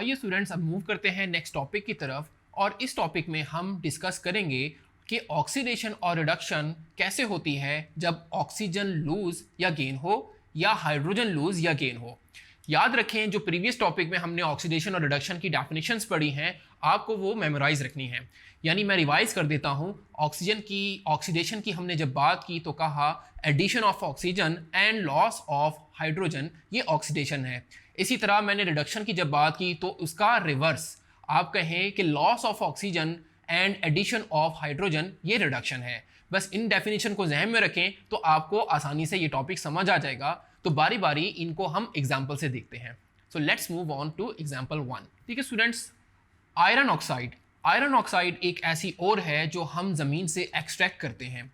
आइए स्टूडेंट्स अब मूव करते हैं नेक्स्ट टॉपिक की तरफ और इस टॉपिक में हम डिस्कस करेंगे कि ऑक्सीडेशन और रिडक्शन कैसे होती है जब ऑक्सीजन लूज या गेन हो या हाइड्रोजन लूज या गेन हो। याद रखें जो प्रीवियस टॉपिक में हमने ऑक्सीडेशन और रिडक्शन की डेफिनेशंस पढ़ी हैं आपको वो मेमोराइज रखनी है। यानी मैं रिवाइज कर देता हूँ, ऑक्सीडेशन की हमने जब बात की तो कहा addition of oxygen and loss of hydrogen ये ऑक्सीडेशन है। इसी तरह मैंने रिडक्शन की जब बात की तो उसका रिवर्स आप कहें कि loss of oxygen and addition of hydrogen ये रिडक्शन है। बस इन डेफिनेशन को जहन में रखें तो आपको आसानी से ये टॉपिक समझ आ जाएगा। तो बारी बारी इनको हम एग्जाम्पल से देखते हैं। So let's move on to example 1। ठीक है स्टूडेंट्स, आयरन ऑक्साइड एक ऐसी ओर है जो हम ज़मीन से एक्सट्रैक्ट करते हैं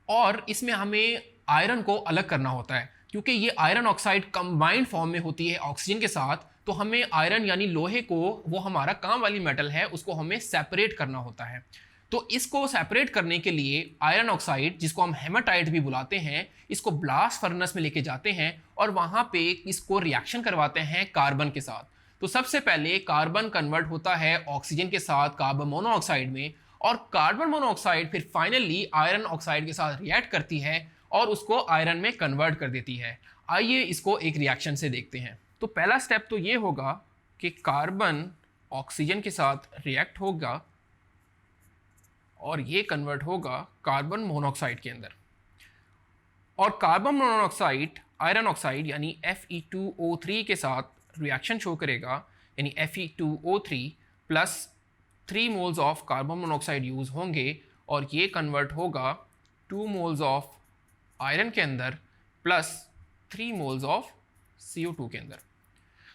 और इसमें हमें आयरन को अलग करना होता है। क्योंकि ये आयरन ऑक्साइड कंबाइंड फॉर्म में होती है ऑक्सीजन के साथ, तो हमें आयरन यानी लोहे को, वो हमारा काम वाली मेटल है, उसको हमें सेपरेट करना होता है। तो इसको सेपरेट करने के लिए आयरन ऑक्साइड, जिसको हम हेमाटाइट भी बुलाते हैं, इसको ब्लास्ट फर्नेस में लेके जाते हैं और वहाँ पे इसको रिएक्शन करवाते हैं कार्बन के साथ। तो सबसे पहले कार्बन कन्वर्ट होता है ऑक्सीजन के साथ कार्बन मोनोऑक्साइड में और कार्बन मोनोऑक्साइड फिर फाइनली आयरन ऑक्साइड के साथ रिएक्ट करती है और उसको आयरन में कन्वर्ट कर देती है। आइए इसको एक रिएक्शन से देखते हैं। तो पहला स्टेप तो ये होगा कि कार्बन ऑक्सीजन के साथ रिएक्ट होगा और ये कन्वर्ट होगा कार्बन मोनोऑक्साइड के अंदर और कार्बन मोनोऑक्साइड आयरन ऑक्साइड यानी Fe2O3 के साथ रिएक्शन शो करेगा, यानी Fe2O3 plus 3 moles of carbon monoxide use होंगे और ये कन्वर्ट होगा 2 मोल्स ऑफ आयरन के अंदर प्लस 3 मोल्स ऑफ CO2 के अंदर।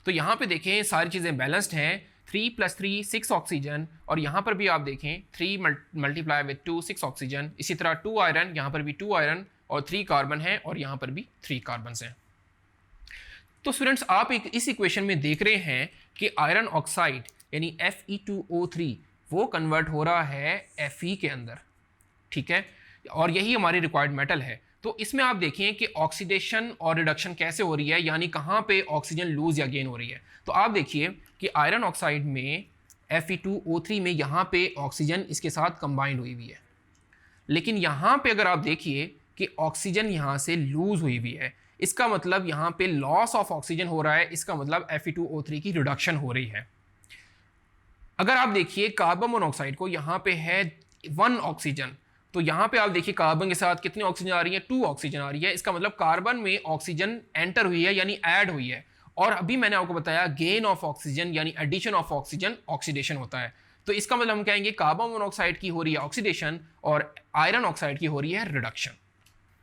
तो यहाँ पे देखें सारी चीज़ें बैलेंस्ड हैं। 3 + 3 6 ऑक्सीजन और यहाँ पर भी आप देखें 3 मल्टीप्लाई विद 2 6 ऑक्सीजन। इसी तरह 2 आयरन, यहाँ पर भी 2 आयरन और 3 कार्बन है और यहाँ पर भी 3 कार्बन हैं। तो स्टूडेंट्स आप इस इक्वेशन में देख रहे हैं कि आयरन ऑक्साइड यानी Fe2O3 वो कन्वर्ट हो रहा है Fe के अंदर, ठीक है, और यही हमारी रिक्वायर्ड मेटल है। तो इसमें आप देखें कि ऑक्सीडेशन और रिडक्शन कैसे हो रही है, यानी कहाँ पे ऑक्सीजन लूज या गेन हो रही है। तो आप देखिए कि आयरन ऑक्साइड में Fe2O3 में यहाँ पे ऑक्सीजन इसके साथ कंबाइंड हुई हुई है, लेकिन यहाँ पे अगर आप देखिए कि ऑक्सीजन यहाँ से लूज हुई हुई है, इसका मतलब यहाँ पे लॉस ऑफ ऑक्सीजन हो रहा है, इसका मतलब Fe2O3 की रिडक्शन हो रही है। अगर आप देखिए कार्बन मोनोऑक्साइड को, यहाँ पे है 1 ऑक्सीजन, तो यहाँ पे आप देखिए कार्बन के साथ कितनी ऑक्सीजन आ रही है, 2 ऑक्सीजन आ रही है। इसका मतलब कार्बन में ऑक्सीजन एंटर हुई है यानी ऐड हुई है। और अभी मैंने आपको बताया गेन ऑफ ऑक्सीजन यानी एडिशन ऑफ ऑक्सीजन ऑक्सीडेशन होता है। तो इसका मतलब हम कहेंगे कार्बन मोनोऑक्साइड की हो रही है ऑक्सीडेशन और आयरन ऑक्साइड की हो रही है रिडक्शन।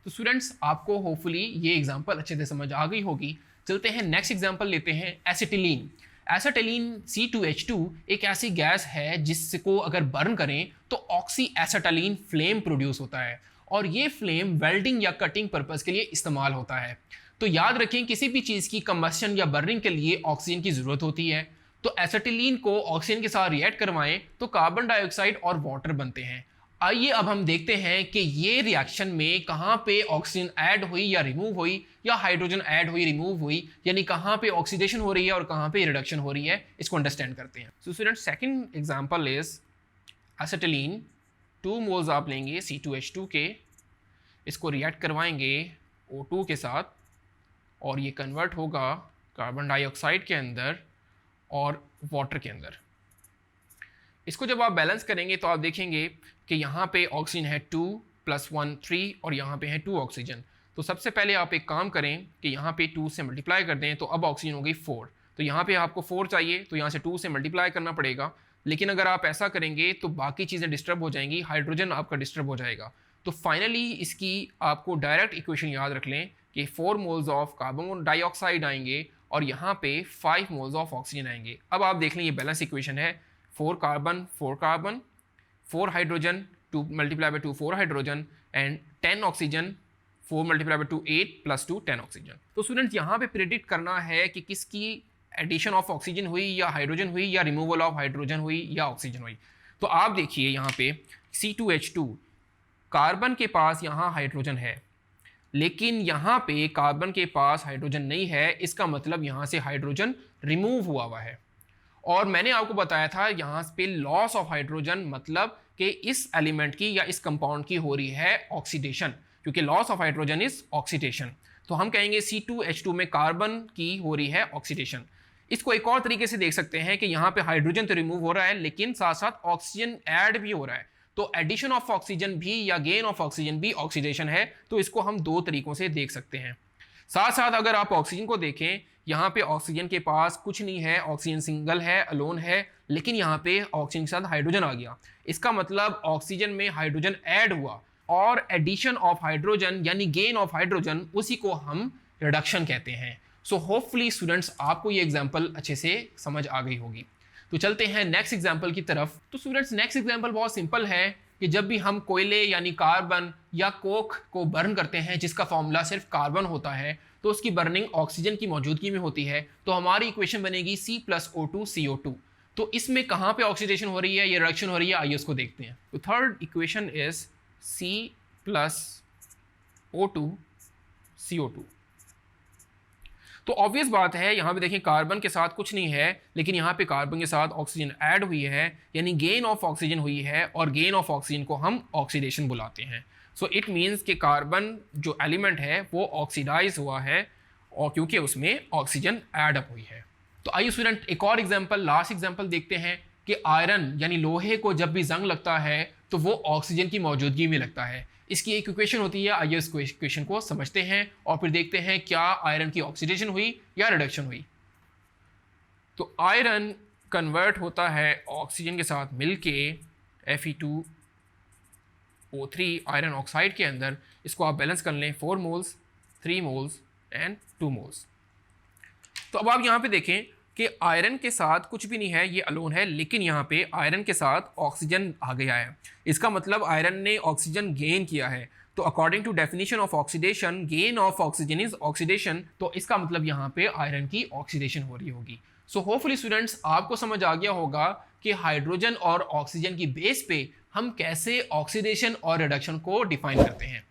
तो स्टूडेंट्स आपको होपफुली ये एग्जाम्पल अच्छे से समझ आ गई होगी। चलते हैं नेक्स्ट एग्जाम्पल लेते हैं, एसिटिलीन। एसिटिलीन C2H2 एक ऐसी गैस है जिसको अगर बर्न करें तो ऑक्सी एसिटालीन फ्लेम प्रोड्यूस होता है और ये फ्लेम वेल्डिंग या कटिंग पर्पस के लिए इस्तेमाल होता है। तो याद रखें किसी भी चीज़ की कंबस्शन या बर्निंग के लिए ऑक्सीजन की ज़रूरत होती है। तो एसिटिलीन को ऑक्सीजन के साथ रिएक्ट करवाएं तो कार्बन डाइऑक्साइड और वाटर बनते हैं। आइए अब हम देखते हैं कि ये रिएक्शन में कहाँ पे ऑक्सीजन ऐड हुई या रिमूव हुई या हाइड्रोजन ऐड हुई रिमूव हुई, यानी कहाँ पे ऑक्सीडेशन हो रही है और कहाँ पे रिडक्शन हो रही है, इसको अंडरस्टैंड करते हैं। So student second example is acetylene. 2 moles आप लेंगे C2H2 के, इसको रिएक्ट करवाएंगे O2 के साथ और ये कन्वर्ट होगा कार्बन डाइऑक्साइड के अंदर और वाटर के अंदर। इसको जब आप बैलेंस करेंगे तो आप देखेंगे कि यहाँ पे ऑक्सीजन है 2 + 1 3 और यहाँ पे है 2 ऑक्सीजन। तो सबसे पहले आप एक काम करें कि यहाँ पे 2 से मल्टीप्लाई कर दें तो अब ऑक्सीजन हो गई 4। तो यहाँ पे आपको 4 चाहिए तो यहाँ से 2 से मल्टीप्लाई करना पड़ेगा, लेकिन अगर आप ऐसा करेंगे तो बाकी चीज़ें डिस्टर्ब हो जाएंगी, हाइड्रोजन आपका डिस्टर्ब हो जाएगा। तो फाइनली इसकी आपको डायरेक्ट इक्वेशन याद रख लें कि 4 मोल्स ऑफ कार्बन डाइऑक्साइड आएंगे और यहाँ पे 5 मोल्स ऑफ ऑक्सीजन आएंगे। अब आप देख लें ये बैलेंस इक्वेशन है, 4 carbon 4 hydrogen, 2 multiply by 2 4 hydrogen and 10 oxygen, 4 multiply by 2 8 + 2 10 oxygen. तो स्टूडेंट्स यहाँ पे प्रेडिक्ट करना है कि किसकी एडिशन ऑफ ऑक्सीजन हुई या हाइड्रोजन हुई या रिमूवल ऑफ हाइड्रोजन हुई या ऑक्सीजन हुई। तो आप देखिए यहाँ पे C2H2 कार्बन के पास यहाँ हाइड्रोजन है, लेकिन यहाँ पे कार्बन के पास हाइड्रोजन नहीं है, इसका मतलब यहाँ से हाइड्रोजन रिमूव हुआ है। और मैंने आपको बताया था यहाँ पे लॉस ऑफ हाइड्रोजन मतलब कि इस एलिमेंट की या इस कंपाउंड की हो रही है ऑक्सीडेशन, क्योंकि loss of hydrogen is oxidation. तो हम कहेंगे C2H2 में कार्बन की हो रही है ऑक्सीडेशन। इसको एक और तरीके से देख सकते हैं कि यहाँ पे हाइड्रोजन तो रिमूव हो रहा है लेकिन साथ साथ ऑक्सीजन ऐड भी हो रहा है, तो एडिशन ऑफ ऑक्सीजन भी या गेन ऑफ ऑक्सीजन भी ऑक्सीडेशन है। तो इसको हम दो तरीकों से देख सकते हैं। साथ साथ अगर आप ऑक्सीजन को देखें, यहाँ पे ऑक्सीजन के पास कुछ नहीं है, ऑक्सीजन सिंगल है, अलोन है, लेकिन यहाँ पे ऑक्सीजन के साथ हाइड्रोजन आ गया। इसका मतलब ऑक्सीजन में हाइड्रोजन ऐड हुआ, और एडिशन ऑफ हाइड्रोजन यानी गेन ऑफ हाइड्रोजन उसी को हम रिडक्शन कहते हैं। सो होपफुली स्टूडेंट्स आपको ये एग्जांपल अच्छे से समझ आ गई होगी। तो चलते हैं नेक्स्ट एग्जांपल की तरफ। तो स्टूडेंट्स नेक्स्ट एग्जांपल बहुत सिंपल है कि जब भी हम कोयले यानी कार्बन या कोक को बर्न करते हैं जिसका फॉर्मूला सिर्फ कार्बन होता है, तो उसकी बर्निंग ऑक्सीजन की मौजूदगी में होती है, तो हमारी इक्वेशन बनेगी C+O2CO2। तो इसमें कहाँ पे ऑक्सीडेशन हो रही है, ये रिडक्शन हो रही है, आइए उसको देखते हैं। तो थर्ड इक्वेशन इज C+O2CO2। तो ऑब्वियस बात है, यहाँ पे देखें कार्बन के साथ कुछ नहीं है, लेकिन यहाँ पे कार्बन के साथ ऑक्सीजन ऐड हुई है, यानी गेन ऑफ ऑक्सीजन हुई है, और गेन ऑफ ऑक्सीजन को हम ऑक्सीडेशन बुलाते हैं। सो इट मीन्स कि कार्बन जो एलिमेंट है वो ऑक्सीडाइज हुआ है, और क्योंकि उसमें ऑक्सीजन ऐड अप हुई है। तो आइए स्टूडेंट एक और एग्जाम्पल, लास्ट एग्जाम्पल देखते हैं कि आयरन यानी लोहे को जब भी जंग लगता है तो वो ऑक्सीजन की मौजूदगी में लगता है। इसकी एक इक्वेशन होती है, आइए इस इक्वेशन को समझते हैं और फिर देखते हैं क्या आयरन की ऑक्सीडेशन हुई या रिडक्शन हुई। तो आयरन कन्वर्ट होता है ऑक्सीजन के साथ मिलके Fe2O3 आयरन ऑक्साइड के अंदर। इसको आप बैलेंस कर लें, 4 मोल्स, 3 मोल्स एंड 2 मोल्स। तो अब आप यहाँ पे देखें कि आयरन के साथ कुछ भी नहीं है, ये अलोन है, लेकिन यहाँ पे आयरन के साथ ऑक्सीजन आ गया है। इसका मतलब आयरन ने ऑक्सीजन गेन किया है। तो according to definition of oxidation, gain of oxygen is oxidation. तो इसका मतलब यहाँ पे आयरन की ऑक्सीडेशन हो रही होगी। सो होपफुली स्टूडेंट्स आपको समझ आ गया होगा कि हाइड्रोजन और ऑक्सीजन की बेस पे हम कैसे ऑक्सीडेशन और रिडक्शन को डिफाइन करते हैं।